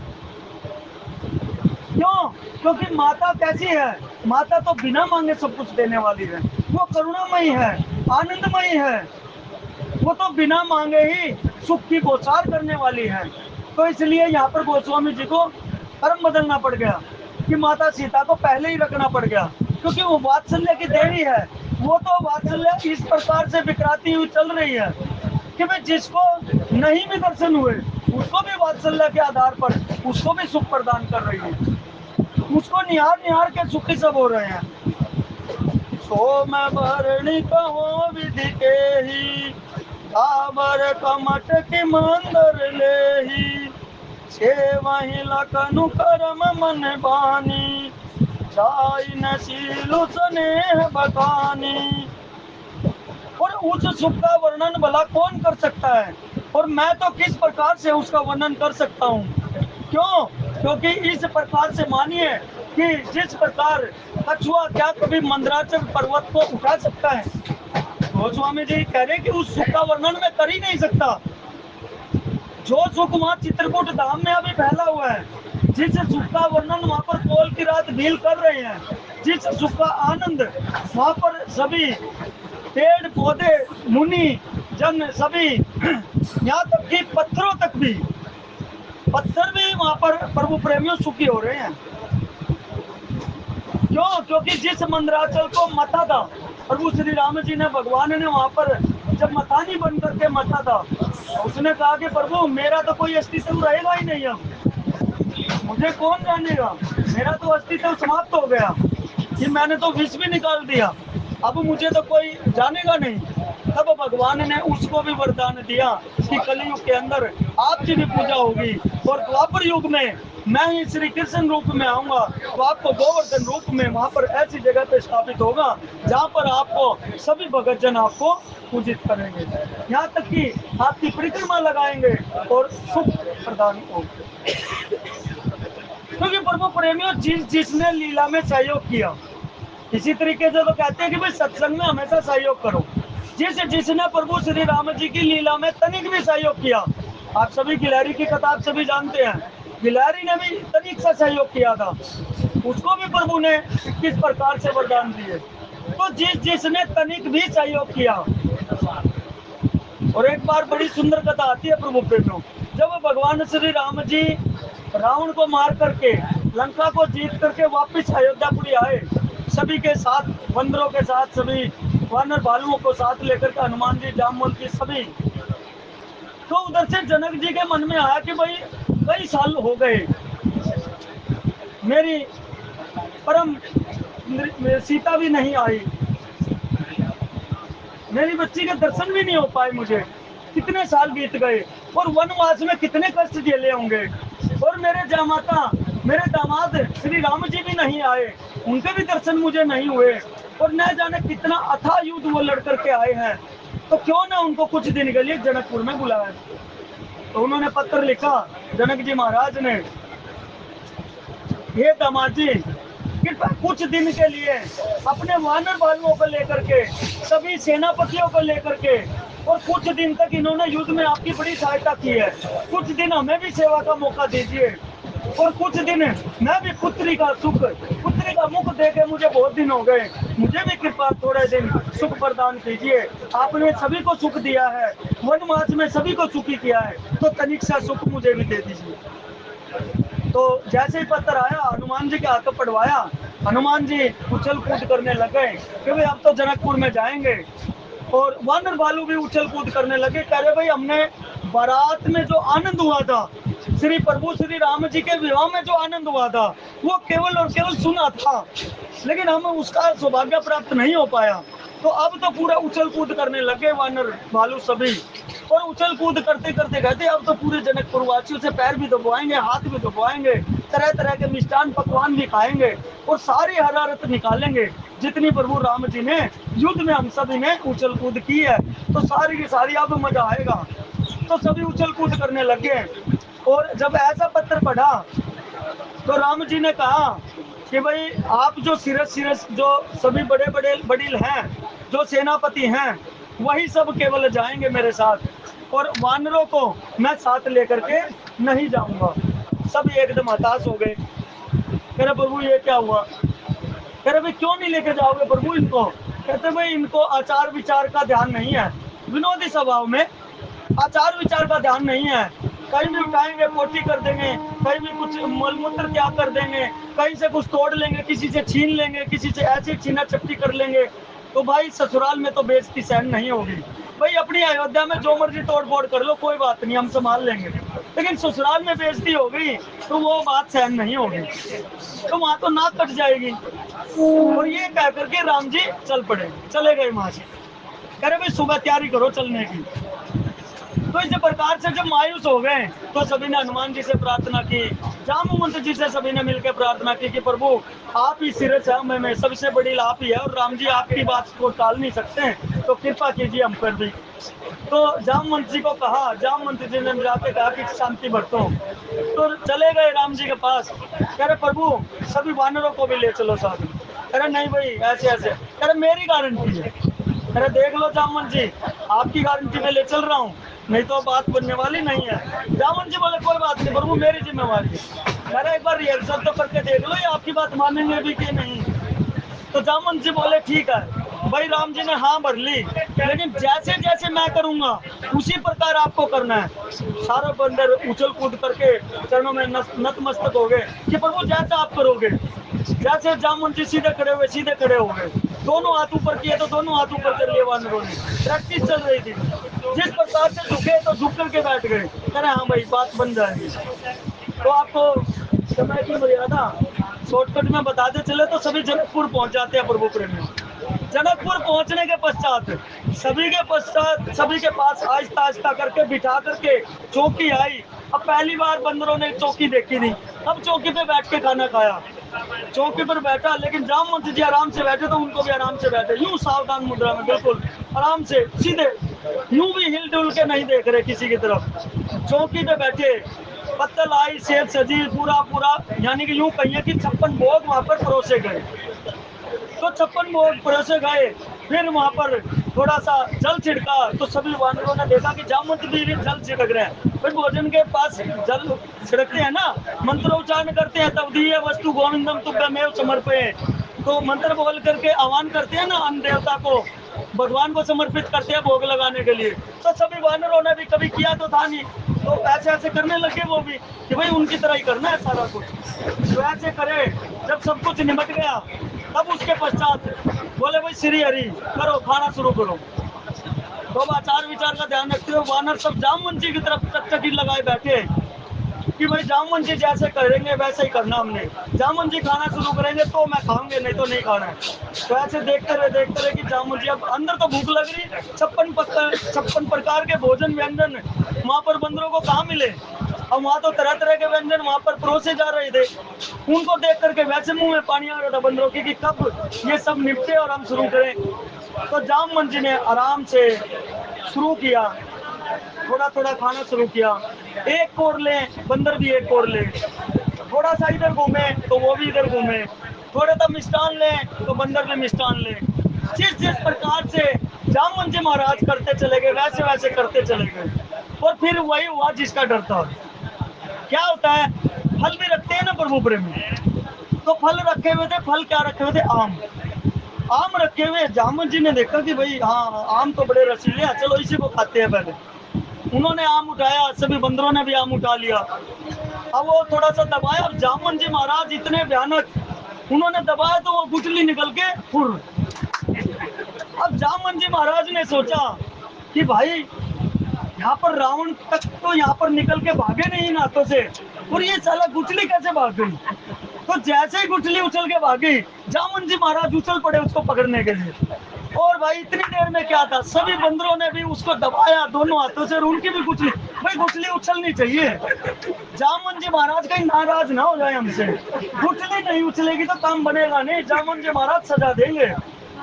क्यों? क्योंकि माता कैसी है, माता तो बिना मांगे सब कुछ देने वाली है, वो करुणामयी है, आनंदमयी है, वो तो बिना मांगे ही सुख की बौछार करने वाली है। तो इसलिए यहाँ पर गोस्वामी जी को कर्म बदलना पड़ गया कि माता सीता को पहले ही रखना पड़ गया, क्योंकि वो वात्सल्य की देवी है। वो तो वात्सल्य इस प्रकार से बिखराती हुई चल रही है कि भाई जिसको नहीं भी दर्शन हुए उसको भी वात्सल्य के आधार पर उसको भी सुख प्रदान कर रही है, उसको निहार निहार के सुखी सब हो रहे हैं। सोम भरणी कहो विधि के ही, आबर कमट की मंदर ले ही, छे वही लखनु करम मन बानी, जाई नशीलु स्नेह बकानी। और उस सुख का वर्णन भला कौन कर सकता है, और मैं तो किस प्रकार से उसका वर्णन कर सकता हूँ। क्यों? क्योंकि इस प्रकार से मानिए कि जिस प्रकार कछुआ क्या कभी मंदराचल पर्वत को उठा सकता है, गोस्वामी जी कह रहे कि उस सुख का वर्णन मैं कर ही नहीं सकता। जो सुख वहाँ चित्रकूट धाम में अभी फैला हुआ है, जिस सुख का वर्णन वहाँ पर कोल की रात भील कर रहे हैं, जिस सुख का आनंद वहाँ पर सभी पेड़ पौधे मुनि जन सभी यहाँ तक कि पत्थरों तक भी, पत्थर भी वहाँ पर प्रभु प्रेमियों सुखी हो रहे हैं। क्यों? क्योंकि जिस मंदराचल को मथा था प्रभु श्री राम जी ने, भगवान ने वहाँ पर जब मथानी बन करके मथा था, उसने कहा कि प्रभु मेरा तो कोई अस्तित्व रहेगा ही नहीं, अब मुझे कौन जानेगा, मेरा तो अस्तित्व समाप्त हो गया, कि मैंने तो विष भी निकाल दिया, अब मुझे तो कोई जानेगा नहीं। तब भगवान ने उसको भी वरदान दिया कि कलयुग के अंदर आपकी भी पूजा होगी और द्वापर युग में मैं ही श्री कृष्ण रूप में आऊंगा, तो आपको गोवर्धन रूप में वहां पर ऐसी जगह पे स्थापित होगा जहां पर आपको सभी भगत जन आपको पूजित करेंगे, यहाँ तक कि आपकी परिक्रमा लगाएंगे और सुख प्रदान होगा। क्योंकि प्रभु प्रेमियों जिसने लीला में सहयोग किया, इसी तरीके से तो कहते हैं कि भाई सत्संग में हमेशा सहयोग करो। जिसने प्रभु श्री राम जी की लीला में तनिक भी सहयोग किया, आप सभी गिलहरी की कथा आप सभी जानते हैं, गिलहरी ने भी तनिक से सहयोग किया था, उसको भी प्रभु ने किस प्रकार से वरदान दिए। तो जिसने तनिक भी सहयोग किया। और एक बार बड़ी सुंदर कथा आती है प्रभु प्रेमियों, जब भगवान श्री राम जी रावण को मार करके लंका को जीत करके वापिस अयोध्यापुरी आए, सभी के साथ बंदरों के साथ, सभी वानर भालुओं को साथ लेकर के, हनुमान जी जामवंत की सभी, तो उधर से जनक जी के मन में आया कि भाई कई साल हो गए, मेरी परम सीता भी नहीं आई, मेरी बच्ची के दर्शन भी नहीं हो पाए, मुझे कितने साल बीत गए और वनवास में कितने कष्ट झेले होंगे, और मेरे जामाता मेरे दामाद श्री राम जी भी नहीं आए, उनके भी दर्शन मुझे नहीं हुए, और न जाने कितना अथाह युद्ध वो लड़ करके आए हैं, तो क्यों ना उनको कुछ दिन के लिए जनकपुर में बुलाया। तो उन्होंने पत्र लिखा जनक जी महाराज ने, हे दामाद जी कृपया कुछ दिन के लिए अपने वानर भालुओं को लेकर के, सभी सेनापतियों को लेकर के, और कुछ दिन तक इन्होंने युद्ध में आपकी बड़ी सहायता की है, कुछ दिन हमें भी सेवा का मौका दीजिए, और कुछ दिन मैं भी पुत्री का सुख, पुत्री का मुख देके मुझे बहुत दिन हो गए, मुझे भी कृपा थोड़े दिन सुख प्रदान कीजिए, आपने सभी को सुख दिया है, वनवास में सभी को सुखी किया है, तो तनिक सा सुख मुझे भी दे दीजिए। तो जैसे ही पत्र आया हनुमान जी के हाथ पढ़वाया, हनुमान जी उछल कूद करने लगे कि भाई अब तो जनकपुर में जाएंगे, और वानर भालू भी उछल कूद करने लगे, कह रहे भाई हमने बारात में जो आनंद हुआ था, श्री प्रभु श्री राम जी के विवाह में जो आनंद हुआ था, वो केवल और केवल सुना था, लेकिन हम उसका सौभाग्य प्राप्त नहीं हो पाया। तो अब तो पूरा उछल कूद करने लगे वानर भालू सभी, और उछल कूद करते करते कहते अब तो पूरे जनकपुर वासियों से पैर भी दबाएंगे, हाथ भी दबाएंगे, तरह तरह के मिष्ठान पकवान भी खाएंगे, और सारी हरारत निकालेंगे जितनी प्रभु राम जी ने युद्ध में हम सभी ने उछल कूद की है, तो सारी की सारी अब मजा आएगा। तो सभी उछल कूद करने लगे, और जब ऐसा पत्र पढ़ा तो राम जी ने कहा कि भाई आप जो सिरस जो सभी बड़े बड़े वडील हैं, जो सेनापति हैं, वही सब केवल जाएंगे मेरे साथ, और वानरों को मैं साथ लेकर के नहीं जाऊंगा। सब एकदम हताश हो गए, कह रहे प्रभु ये क्या हुआ, कह रहे भाई क्यों नहीं लेकर जाओगे प्रभु इनको, कहते भाई इनको आचार विचार का ध्यान नहीं है, विनोदी स्वभाव में आचार विचार का ध्यान नहीं है, कहीं भी उठाएंगे पोटी कर देंगे, कहीं भी कुछ मलमूत्र त्याग कर देंगे, कहीं से कुछ तोड़ लेंगे, किसी से छीन लेंगे, किसी से ऐसी छीना चपटी कर लेंगे, तो भाई ससुराल में तो बेइज्जती सहन नहीं होगी, भाई अपनी अयोध्या में जो मर्जी तोड़ फोड़ कर लो कोई बात नहीं हम संभाल लेंगे, लेकिन ससुराल में बेइज्जती हो गई तो वो बात सहन नहीं होगी, तो वहां तो नाक कट जाएगी। और ये कह करके राम जी चले गए वहां से, कह रहे भाई सुबह तैयारी करो चलने की। तो इस प्रकार से जब मायूस हो गए तो सभी ने हनुमान जी से प्रार्थना की, जामवंत जी से सभी ने मिलकर प्रार्थना की कि प्रभु आप ही सिरस है, मैं सबसे बड़ी आप ही है, और राम जी आपकी बात को टाल नहीं सकते, तो कृपा कीजिए हम पर भी। तो जामवंत जी को कहा, जामवंत जी ने जाके कहा कि शांति बरतो, तो चले गए राम जी के पास, कह रहे प्रभु सभी वानरों को भी ले चलो साथ में, कह रहे नहीं भाई ऐसे ऐसे, कह रहे मेरी गारंटी है, अरे देख लो जामन जी, आपकी गारंटी में ले चल रहा हूँ, नहीं तो बात बनने वाली नहीं है। जामन जी बोले कोई बात नहीं प्रभु, मेरी जिम्मेवारी है। अरे एक बार रिहर्सल तो करके देख लो, ये आपकी बात मानेंगे भी कि नहीं। तो जामन जी बोले ठीक है भाई। राम जी ने हाँ भर ली, लेकिन जैसे जैसे मैं करूंगा उसी प्रकार आपको करना है। सारे बंदर उछल कूद करके चरणों में नतमस्तक हो गए कि प्रभु जैसा आप करोगे। जैसे जामुन जी सीधे खड़े हुए, सीधे खड़े हो गए, दोनों हाथ ऊपर किए तो दोनों हाथ ऊपर कर लिए वानरों ने। प्रैक्टिस चल रही थी, जिस प्रकार से झुके तो झुक करके बैठ गए। कह रहे हाँ भाई बात बन जाएगी। तो आपको समय की मर्यादा शॉर्टकट में बताते चले तो सभी जनकपुर पहुंच जाते हैं प्रभु प्रेमी। जनकपुर पहुंचने के पश्चात सभी के पास आहिस्ता आहिस्ता करके बिठा करके चौकी आई। अब पहली बार बंदरों ने चौकी देखी थी, अब चौकी पे बैठ के खाना खाया। चौकी पर बैठा, लेकिन जामवंत जी आराम से बैठे तो उनको भी आराम से बैठे, यूं सावधान मुद्रा में, बिल्कुल आराम से सीधे, यूं भी हिल डुल के नहीं देख रहे किसी की तरफ। चौकी पे बैठे, पत्तल आई, सेब सजी, पूरा यानी कि यूं कहिए कि 56 भोग वहां पर परोसे गए। तो 56 भोग परोसे गए, फिर वहां पर थोड़ा सा जल छिड़का तो सभी वानरों ने देखा कि जामवंत भी जल छिड़क रहे हैं। फिर भोजन के पास जल छिड़कते हैं ना, मंत्रोच्चारण करते हैं, तब दीय वस्तु गोविंदम तुभ्यमेव समर्पये। तो मंत्र बोल करके आह्वान करते हैं ना अन्न देवता को, भगवान को समर्पित करते हैं भोग लगाने के लिए। तो सभी वानरों ने भी कभी किया तो था नहीं, तो ऐसे ऐसे करने लगे वो भी कि भाई उनकी तरह ही करना है सारा कुछ। तो ऐसे करे, जब सब कुछ निमट गया तब उसके पश्चात बोले भाई श्री हरि करो, खाना शुरू करो। तो आचार विचार का ध्यान रखते हुए वानर सब जामवंत जी की तरफ चकचकी लगाए बैठे कि भाई जामवंत जी जैसे करेंगे वैसे ही करना हमने। जामवंत जी खाना शुरू करेंगे तो मैं खाऊंगे, नहीं तो नहीं खाना है। तो ऐसे देखते रहे कि जामवंत जी, अब अंदर तो भूख लग रही, 56 प्रकार के भोजन व्यंजन वहां पर बंदरों को कहाँ मिले। अब वहां तो तरह तरह के व्यंजन वहां पर परोसे जा रहे थे। उनको देख करके वैसे मुंह में पानी आ रहा था बंदरों के कि कब ये सब निपटे और हम शुरू करें। तो जामवंत जी ने आराम से शुरू किया, थोड़ा थोड़ा खाना शुरू किया। एक कोर ले, बंदर भी एक कोर ले, थोड़ा सा इधर घूमे तो वो भी इधर घूमे, थोड़ा सा मिष्टान ले तो बंदर भी मिष्टान ले। जिस जिस प्रकार से जामवंत जी महाराज करते चले गए वैसे वैसे करते चले गए। और फिर वही हुआ जिसका डर था। क्या होता है, फल भी रखते हैं ना प्रभु प्रेमी, तो फल रखे हुए थे। फल क्या रखे हुए थे, आम। आम रखे हुए, जामवंत जी ने देखा कि भाई हाँ आम तो बड़े रसीले हैं, चलो इसी को खाते हैं पहले। उन्होंने आम उठाया, सभी बंदरों ने भी आम उठा लिया। अब वो थोड़ा सा दबाया, अब जामवंत जी महाराज इतने भयानक, उन्होंने दबाया तो वो गुठली निकल के फुर। अब जामवंत जी महाराज ने सोचा कि भाई यहाँ पर रावण तक तो यहाँ पर निकल के भागे नहीं इन हाथों से, और ये साला गुठली कैसे भाग गई। तो जैसे ही गुठली उछल के भागी, जामवंत जी महाराज उछल पड़े उसको पकड़ने के लिए। और भाई इतनी देर में क्या था, सभी बंदरों ने भी उसको दबाया दोनों हाथों से, और उनकी भी गुठली, भाई गुठली उछलनी चाहिए, जामवंत जी महाराज कहीं नाराज ना हो जाए हमसे। गुठली नहीं उछलेगी तो काम बनेगा नहीं, जामवंत जी महाराज सजा देंगे।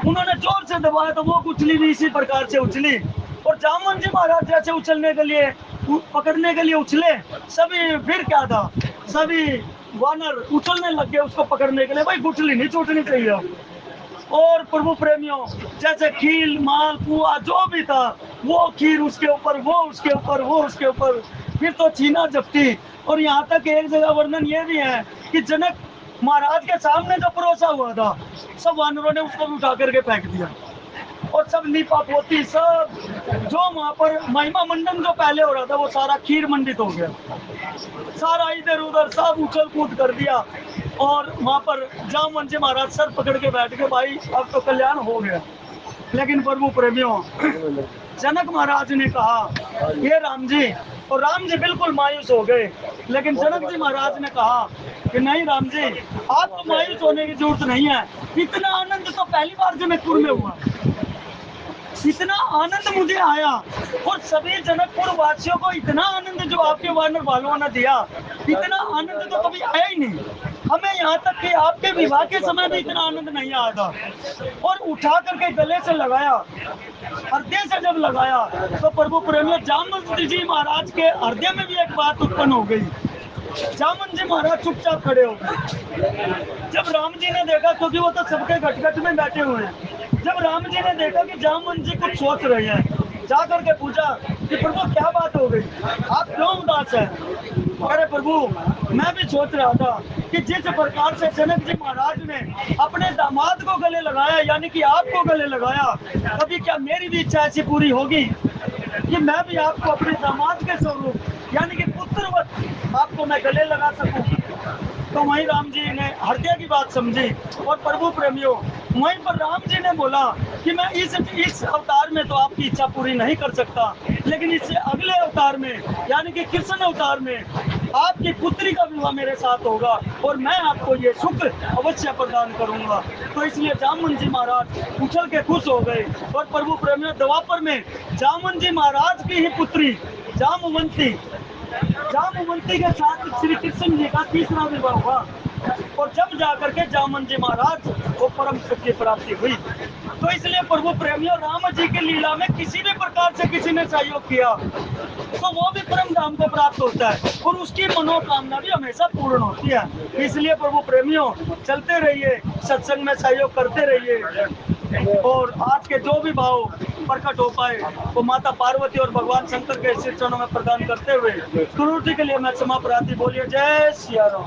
उन्होंने जोर से दबाया तो वो गुठली भी इसी प्रकार से उछली, और जामवंत जी महाराज जैसे उछलने के लिए, पकड़ने के लिए उछले, सभी फिर क्या था, सभी वानर उछलने लग गए उसको पकड़ने के लिए। भाई गुठली नहीं छूटनी चाहिए। और प्रभु प्रेमियों, जैसे खील माल पुआ जो भी था, वो खीर उसके ऊपर, वो उसके ऊपर, वो उसके ऊपर, फिर तो छीना झपटी। और यहाँ तक एक जगह वर्णन ये भी है कि जनक महाराज के सामने जो परोसा हुआ था, सब वानरों ने उसको उठा करके फेंक दिया। और सब लीपा पोती, सब जो वहां पर महिमा मंडन जो पहले हो रहा था वो सारा खीर मंडित हो गया, सारा इधर उधर सब उछल कूद कर दिया। और वहां पर जामवंत जी महाराज सर पकड़ के बैठ गए, भाई अब तो कल्याण हो गया। लेकिन प्रभु प्रेमियों, जनक महाराज ने कहा ये राम जी, और राम जी बिल्कुल मायूस हो गए। लेकिन जनक जी महाराज ने कहा कि नहीं राम जी, आपको मायूस होने की जरूरत नहीं है, इतना आनंद तो पहली बार जनकपुर में हुआ, इतना आनंद मुझे आया। और सभी जनकपुर वासियों को इतना आनंद जो आपके वानर वालों ने दिया, इतना आनंद तो कभी आया ही नहीं हमें। यहाँ तक कि आपके विवाह के समय भी इतना आनंद नहीं आया था। और उठा करके गले से लगाया, हृदय से जब लगाया, तो प्रभु प्रेमियों, जामवंत जी महाराज के हृदय में भी एक बात उत्पन्न हो गई। जामवंत जी महाराज चुपचाप खड़े हो गए। जब राम जी ने देखा, क्योंकि वो तो सबके घट घट में बैठे हुए हैं, जब राम जी ने देखा कि जामवंत जी कुछ सोच रहे हैं, जाकर के पूछा कि प्रभु क्या बात हो गई, आप क्यों उदास हैं? अरे प्रभु, मैं भी सोच रहा था कि जिस प्रकार से जनक जी महाराज ने अपने दामाद को गले लगाया, यानी कि आपको गले लगाया, कभी क्या मेरी भी इच्छा ऐसी पूरी होगी कि मैं भी आपको अपने दामाद के स्वरूप यानी कि पुत्रवत आपको मैं गले लगा सकूं? तो वहीं राम जी ने हृदय की बात समझी। और प्रभु प्रेमियों, वहीं पर राम जी ने बोला कि मैं इस अवतार में तो आपकी इच्छा पूरी नहीं कर सकता, लेकिन इससे अगले अवतार में यानी कि कृष्ण अवतार में आपकी पुत्री का विवाह मेरे साथ होगा और मैं आपको ये सुख अवश्य प्रदान करूंगा। तो इसलिए जामवंत जी महाराज उछल के खुश हो गए। और प्रभु प्रेमियों, द्वापर में जामवंत जी महाराज की ही पुत्री जामवंती के साथ श्री कृष्ण जी का तीसरा विवाह हुआ। और जब जाकर के जामवंत जी महाराज को परम सुख की प्राप्ति हुई। तो इसलिए प्रभु प्रेमियों, राम जी की लीला में किसी भी प्रकार से किसी ने सहयोग किया तो वो भी परम धाम को प्राप्त होता है और उसकी मनोकामना भी हमेशा पूर्ण होती है। इसलिए प्रभु प्रेमियों, चलते रहिए, सत्संग में सहयोग करते रहिए और आज के जो भी भाव प्रकट हो पाए वो माता पार्वती और भगवान शंकर के श्री चरणों में प्रदान करते हुए गुरु जी के लिए मैं क्षमा प्रार्थी। बोलिए जय सिया राम।